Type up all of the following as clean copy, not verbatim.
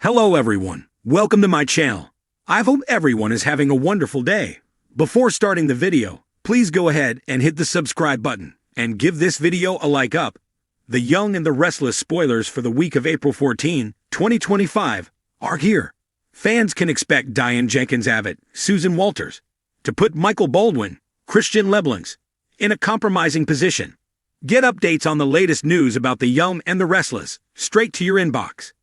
Hello everyone, welcome to my channel. I hope everyone is having a wonderful day. Before starting the video, please go ahead and hit the subscribe button and give this video a like up. The Young and the Restless spoilers for the week of April 14, 2025 are here. Fans can expect Diane Jenkins Abbott, Susan Walters, to put Michael Baldwin, Christian Leblanc, in a compromising position. Get updates on the latest news about the Young and the Restless straight to your inbox.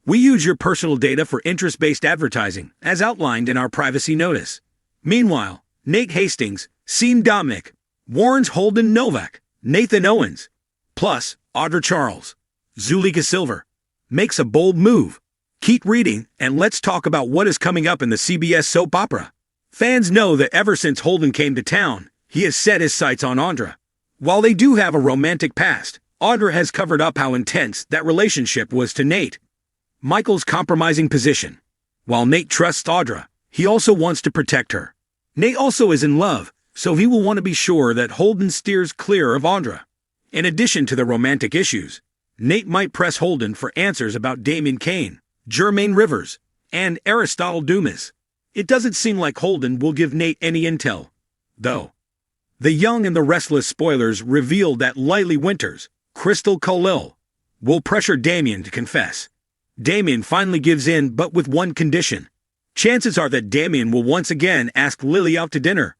We use your personal data for interest-based advertising, as outlined in our privacy notice. Meanwhile, Nate Hastings, Sean Dominic, warns Holden Novak, Nathan Owens, plus Audra Charles, Zulika Silver, makes a bold move. Keep reading, and let's talk about what is coming up in the CBS soap opera. Fans know that ever since Holden came to town, he has set his sights on Audra. While they do have a romantic past, Audra has covered up how intense that relationship was to Nate. Michael's compromising position. While Nate trusts Audra, he also wants to protect her. Nate also is in love, so he will want to be sure that Holden steers clear of Audra. In addition to the romantic issues, Nate might press Holden for answers about Damien Kane, Jermaine Rivers, and Aristotle Dumas. It doesn't seem like Holden will give Nate any intel, though. The Young and the Restless spoilers reveal that Lily Winters, Crystal Khalil, will pressure Damien to confess. Damien finally gives in, but with one condition. Chances are that Damien will once again ask Lily out to dinner.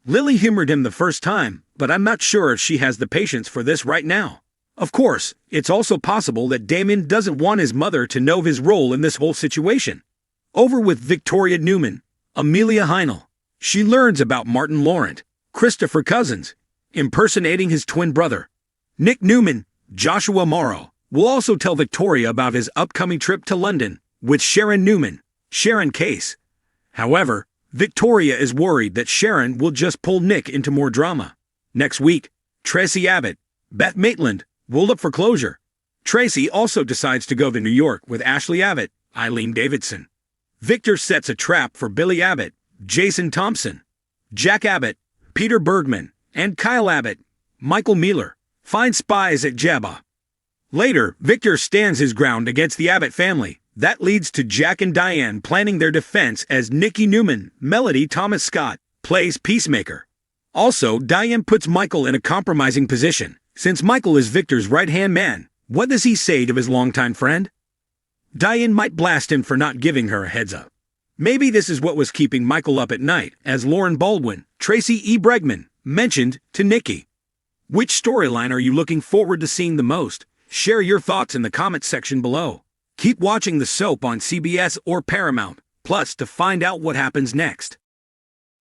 Lily humored him the first time, but I'm not sure if she has the patience for this right now. Of course, it's also possible that Damien doesn't want his mother to know of his role in this whole situation. Over with Victoria Newman, Amelia Heinel. She learns about Martin Laurent, Christopher Cousins, impersonating his twin brother. Nick Newman, Joshua Morrow, will also tell Victoria about his upcoming trip to London with Sharon Newman, Sharon Case. However, Victoria is worried that Sharon will just pull Nick into more drama. Next week, Tracy Abbott, Beth Maitland, will look for closure. Tracy also decides to go to New York with Ashley Abbott, Eileen Davidson. Victor sets a trap for Billy Abbott, Jason Thompson, Jack Abbott, Peter Bergman, and Kyle Abbott. Michael Mealer finds spies at Jabba. Later, Victor stands his ground against the Abbott family. That leads to Jack and Diane planning their defense as Nikki Newman, Melody Thomas Scott, plays Peacemaker. Also, Diane puts Michael in a compromising position. Since Michael is Victor's right-hand man, what does he say to his longtime friend? Diane might blast him for not giving her a heads-up. Maybe this is what was keeping Michael up at night, as Lauren Baldwin, Tracy E. Bregman, mentioned to Nikki. Which storyline are you looking forward to seeing the most? Share your thoughts in the comments section below. Keep watching the soap on CBS or Paramount, Plus to find out what happens next.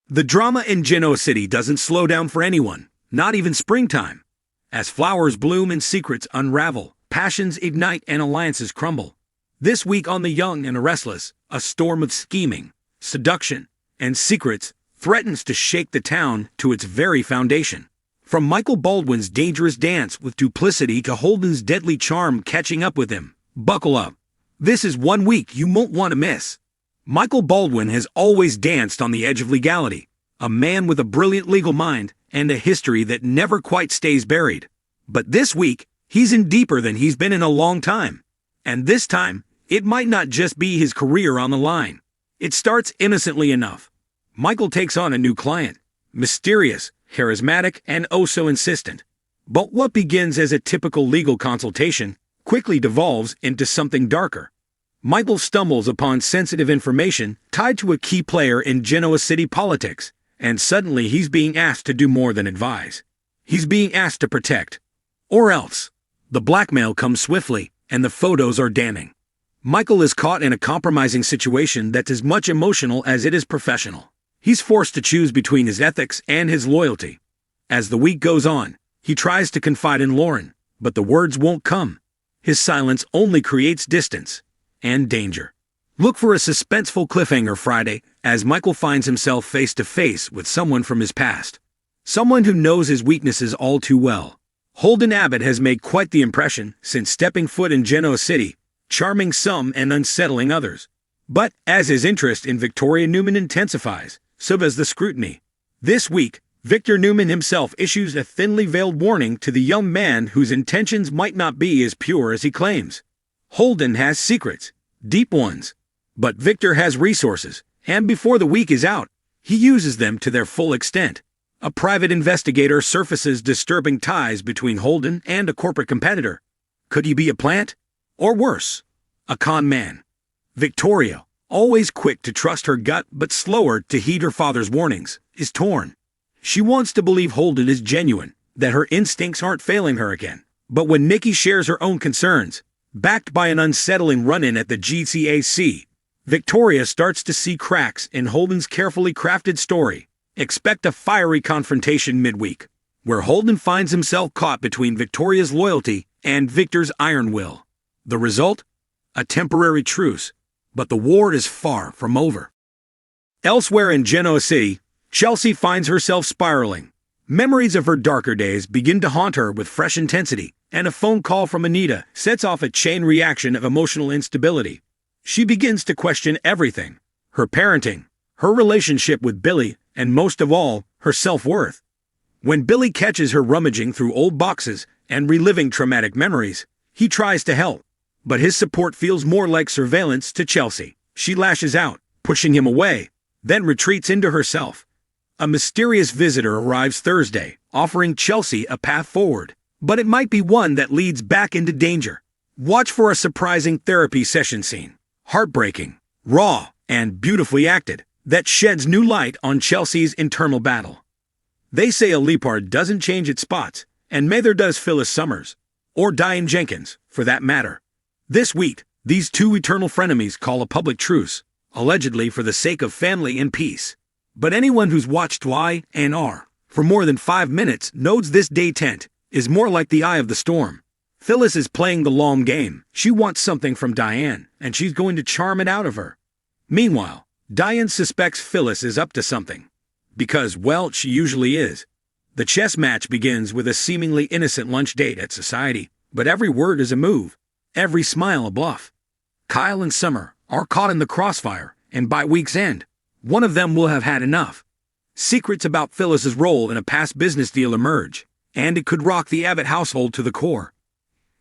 The drama in Genoa City doesn't slow down for anyone, not even springtime. As flowers bloom and secrets unravel, passions ignite and alliances crumble. This week on The Young and the Restless, a storm of scheming, seduction, and secrets threatens to shake the town to its very foundation. From Michael Baldwin's dangerous dance with duplicity to Holden's deadly charm catching up with him, buckle up. This is 1 week you won't want to miss. Michael Baldwin has always danced on the edge of legality, a man with a brilliant legal mind and a history that never quite stays buried. But this week, he's in deeper than he's been in a long time. And this time, it might not just be his career on the line. It starts innocently enough. Michael takes on a new client, mysterious, charismatic, and oh so insistent. But what begins as a typical legal consultation quickly devolves into something darker. Michael stumbles upon sensitive information tied to a key player in Genoa City politics, and suddenly he's being asked to do more than advise. He's being asked to protect. Or else. The blackmail comes swiftly, and the photos are damning. Michael is caught in a compromising situation that's as much emotional as it is professional. He's forced to choose between his ethics and his loyalty. As the week goes on, he tries to confide in Lauren, but the words won't come. His silence only creates distance and danger. Look for a suspenseful cliffhanger Friday as Michael finds himself face to face with someone from his past. Someone who knows his weaknesses all too well. Holden Abbott has made quite the impression since stepping foot in Genoa City, charming some and unsettling others. But as his interest in Victoria Newman intensifies, so does the scrutiny. This week, Victor Newman himself issues a thinly veiled warning to the young man whose intentions might not be as pure as he claims. Holden has secrets, deep ones. But Victor has resources, and before the week is out, he uses them to their full extent. A private investigator surfaces disturbing ties between Holden and a corporate competitor. Could he be a plant? Or worse, a con man? Victoria, always quick to trust her gut but slower to heed her father's warnings, is torn. She wants to believe Holden is genuine, that her instincts aren't failing her again. But when Nikki shares her own concerns, backed by an unsettling run-in at the GCAC, Victoria starts to see cracks in Holden's carefully crafted story. Expect a fiery confrontation midweek, where Holden finds himself caught between Victoria's loyalty and Victor's iron will. The result? A temporary truce, but the war is far from over. Elsewhere in Genoa City, Chelsea finds herself spiraling. Memories of her darker days begin to haunt her with fresh intensity, and a phone call from Anita sets off a chain reaction of emotional instability. She begins to question everything: her parenting, her relationship with Billy, and most of all, her self-worth. When Billy catches her rummaging through old boxes and reliving traumatic memories, he tries to help, but his support feels more like surveillance to Chelsea. She lashes out, pushing him away, then retreats into herself. A mysterious visitor arrives Thursday, offering Chelsea a path forward, but it might be one that leads back into danger. Watch for a surprising therapy session scene. Heartbreaking, raw, and beautifully acted, that sheds new light on Chelsea's internal battle. They say a leopard doesn't change its spots, and neither does Phyllis Summers, or Diane Jenkins, for that matter. This week, these two eternal frenemies call a public truce, allegedly for the sake of family and peace. But anyone who's watched Y&R for more than 5 minutes knows this détente is more like the eye of the storm. Phyllis is playing the long game. She wants something from Diane, and she's going to charm it out of her. Meanwhile, Diane suspects Phyllis is up to something. Because, well, she usually is. The chess match begins with a seemingly innocent lunch date at Society, but every word is a move, every smile a bluff. Kyle and Summer are caught in the crossfire, and by week's end, one of them will have had enough. Secrets about Phyllis's role in a past business deal emerge, and it could rock the Abbott household to the core.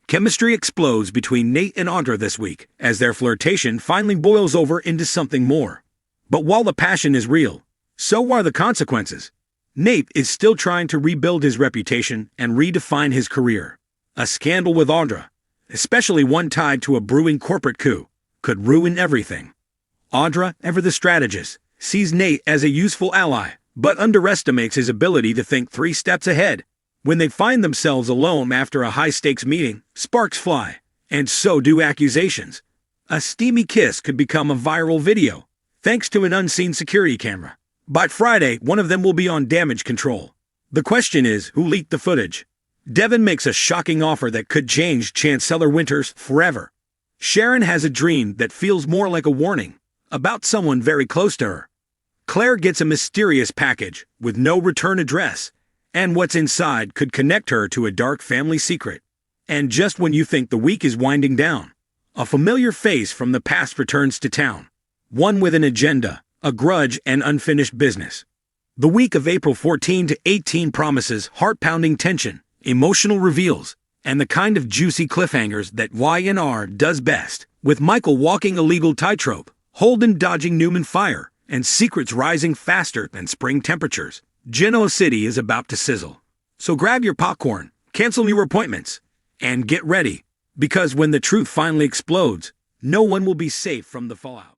Chemistry explodes between Nate and Audra this week, as their flirtation finally boils over into something more. But while the passion is real, so are the consequences. Nate is still trying to rebuild his reputation and redefine his career. A scandal with Audra, especially one tied to a brewing corporate coup, could ruin everything. Audra, ever the strategist, sees Nate as a useful ally, but underestimates his ability to think 3 steps ahead. When they find themselves alone after a high-stakes meeting, sparks fly, and so do accusations. A steamy kiss could become a viral video, thanks to an unseen security camera. By Friday, one of them will be on damage control. The question is, who leaked the footage? Devin makes a shocking offer that could change Chancellor Winters forever. Sharon has a dream that feels more like a warning, about someone very close to her. Claire gets a mysterious package with no return address, and what's inside could connect her to a dark family secret. And just when you think the week is winding down, a familiar face from the past returns to town. One with an agenda, a grudge, and unfinished business. The week of April 14 to 18 promises heart-pounding tension, emotional reveals, and the kind of juicy cliffhangers that Y&R does best, with Michael walking a legal tightrope, Holden dodging Newman fire, and secrets rising faster than spring temperatures. Genoa City is about to sizzle. So grab your popcorn, cancel your appointments, and get ready, because when the truth finally explodes, no one will be safe from the fallout.